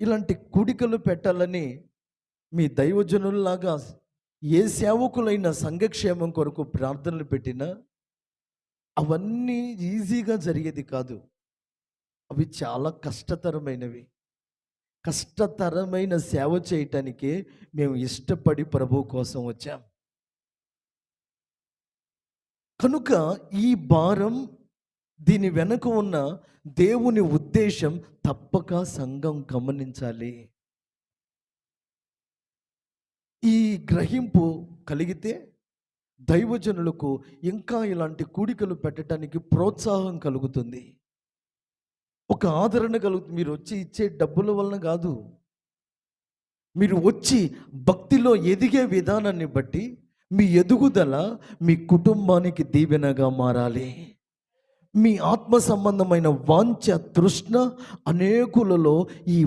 ఇలాంటి కూడికలు పెట్టాలని మీ దైవజనుల్లాగా ఏ సేవకులైన సంఘక్షేమం కొరకు ప్రార్థనలు పెట్టినా అవన్నీ ఈజీగా జరిగేది కాదు. అవి చాలా కష్టతరమైనవి. కష్టతరమైన సేవ చేయటానికే మేము ఇష్టపడి ప్రభు కోసం వచ్చాం. కనుక ఈ భారం, దీని వెనుక ఉన్న దేవుని ఉద్దేశం తప్పక సంఘం గమనించాలి. ఈ గ్రహింపు కలిగితే దైవజనులకు ఇంకా ఇలాంటి కూడికలు పెట్టడానికి ప్రోత్సాహం కలుగుతుంది, ఒక ఆదరణ కలుగుతుంది. మీరు వచ్చి ఇచ్చే డబ్బుల వలన కాదు, మీరు వచ్చి భక్తిలో ఎదిగే విధానాన్ని బట్టి మీ ఎదుగుదల మీ కుటుంబానికి దీవెనగా మారాలి. మీ ఆత్మ సంబంధమైన వాంఛ తృష్ణ అనేకులలో ఈ